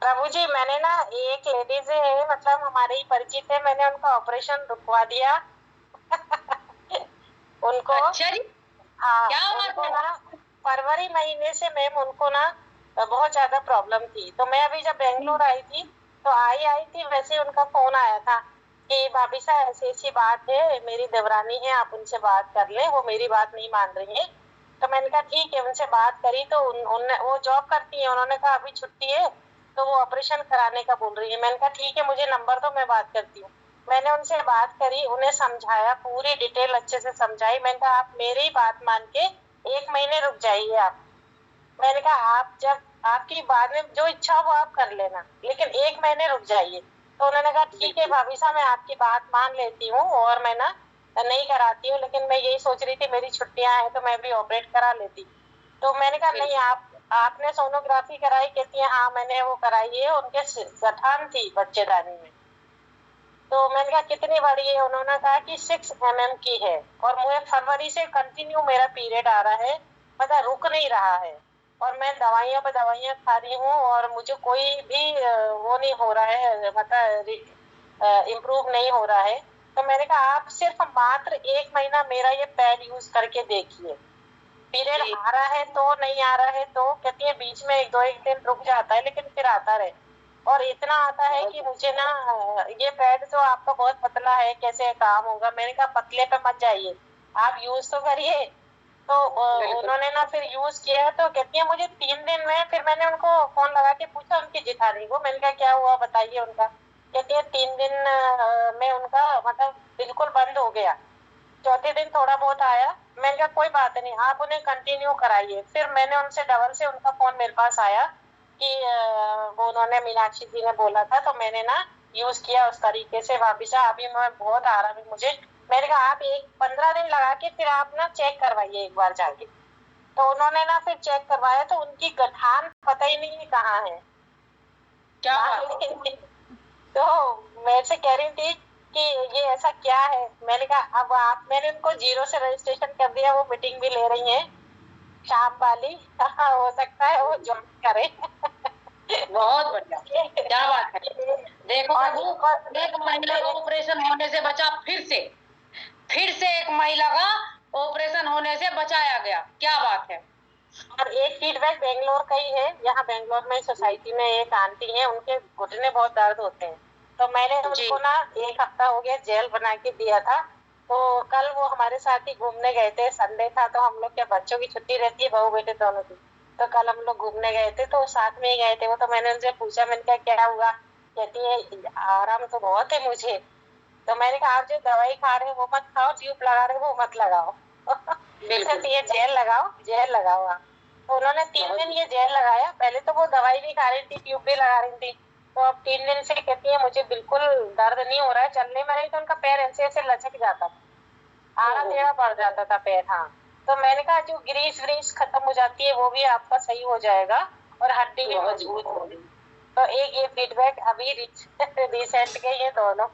प्रभु जी, मैंने ना एक लेडीज है, मतलब हमारे ही परिचित है, मैंने उनका ऑपरेशन रुकवा दिया। उनको अच्छा जी, हाँ, क्या बात उनको है। ना फरवरी महीने से मैम उनको ना बहुत ज्यादा प्रॉब्लम थी। तो मैं अभी जब बेंगलोर आई थी तो आई थी, वैसे उनका फोन आया था कि भाभी साहब ऐसी ऐसी बात है, मेरी देवरानी है, आप उनसे बात कर ले, वो मेरी बात नहीं मान रही है। तो मैंने कहा ठीक है, उनसे बात करी तो वो जॉब करती है, उन्होंने कहा अभी छुट्टी है तो वो ऑपरेशन कराने का बोल रही है। मैंने कहा ठीक है, मुझे नंबर दो, मैं बात करती हूँ। मैंने उनसे बात करी, उन्हें समझाया, पूरी डिटेल अच्छे से समझाई। मैंने कहा आप मेरी बात मान के 1 महीने रुक जाइए आप। मैंने कहा आप जब आपकी बाद में जो इच्छा हो वो आप कर लेना, लेकिन 1 महीने रुक जाइए। तो उन्होंने कहा ठीक है भाभी साहब, मैं आपकी बात मान लेती हूँ और मैं ना नहीं कराती हूँ, लेकिन मैं यही सोच रही थी मेरी छुट्टियां हैं तो मैं भी ऑपरेट करा लेती। तो मैंने कहा नहीं, आपने सोनोग्राफी कराई? कहती है हाँ मैंने वो कराई है, उनके गठान थी बच्चेदानी में। तो मैंने कहा कितनी बड़ी है? उन्होंने कहा कि 6 mm की है, और मुझे फरवरी से कंटिन्यू मेरा पीरियड आ रहा है, मतलब रुक नहीं रहा है, और मैं दवाइयां पे दवाइयां खा रही हूँ और मुझे कोई भी वो नहीं हो रहा है, मतलब इम्प्रूव नहीं हो रहा है। तो मैंने कहा आप सिर्फ मात्र 1 महीना मेरा ये पैड यूज करके देखिए, पीरियड आ रहा है तो नहीं आ रहा है तो। कहती है बीच में एक दिन रुक जाता है लेकिन फिर आता रहे, और इतना आता है कि मुझे ना ये पैड तो आपका बहुत पतला है, कैसे काम होगा? मैंने कहा पतले पे मत जाइए, आप यूज तो करिए। तो उन्होंने ना फिर यूज किया। तो कहती है मुझे 3 दिन में, फिर मैंने उनको फोन लगा के पूछा उनकी जिठानी को, मैंने कहा क्या हुआ बताइए उनका। कहती है 3 दिन में उनका मतलब बिल्कुल बंद हो गया, चौथे दिन थोड़ा बहुत आया। मैंने कहा कोई बात नहीं, आप उन्हें कंटिन्यू कराइए। फिर मैंने उनसे डबल से उनका फोन मेरे पास आया कि वो उन्होंने मीनाक्षी जी ने बोला था, तो मैंने ना यूज किया उस तरीके से। भाभी साहब अभी मैं बहुत आराम है मुझे। मैंने कहा आप 15 दिन लगा के फिर आप ना चेक करवाइए एक बार जाके। तो उन्होंने ना फिर चेक करवाया तो उनकी गठान पता ही नहीं कहाँ है, क्या तो मेरे से कह रही थी कि ये ऐसा क्या है। मैंने कहा अब आप, मैंने उनको 0 से रजिस्ट्रेशन कर दिया, वो मीटिंग भी ले रही है शाम वाली। हो सकता है वो ज्वाइन करे। बहुत बढ़िया, क्या बात है। देखो और बाबू, एक महिला का ऑपरेशन होने से बचा, फिर से एक महिला का ऑपरेशन होने से बचाया गया, क्या बात है। और एक फीडबैक बेंगलोर का ही है। यहाँ बेंगलोर में सोसाइटी में एक आंटी है, उनके घुटने बहुत दर्द होते हैं, तो मैंने उनको ना 1 हफ्ता हो गया जेल बना के दिया था। तो कल वो हमारे साथ ही घूमने गए थे, संडे था, तो हम लोग क्या बच्चों की छुट्टी रहती है, बहू बेटे दोनों की। तो कल हम लोग घूमने गए थे तो साथ में ही गए थे वो। तो मैंने उनसे पूछा, मैंने कहा क्या हुआ? कहती है आराम तो बहुत है मुझे। तो मैंने कहा आप जो दवाई खा रहे हो वो मत खाओ, ट्यूब लगा रहे हो वो मत लगाओ। बिल्कुल। ये जेल लगाओ आप। तो उन्होंने 3 दिन ये जेल लगाया। पहले तो वो दवाई भी खा रही थी, ट्यूब भी लगा रही थी। तो अब 3 दिन से कहती है मुझे बिल्कुल दर्द नहीं हो रहा है, चलने में रही तो उनका पैर ऐसे ऐसे लचक जाता था, आड़ा टेढ़ा पड़ जाता था पैर। हाँ, तो मैंने कहा जो ग्रीस व्रीस खत्म हो जाती है वो भी आपका सही हो जाएगा और हड्डी भी मजबूत होगी। तो एक ये फीडबैक अभी रिसेंट के ये दोनों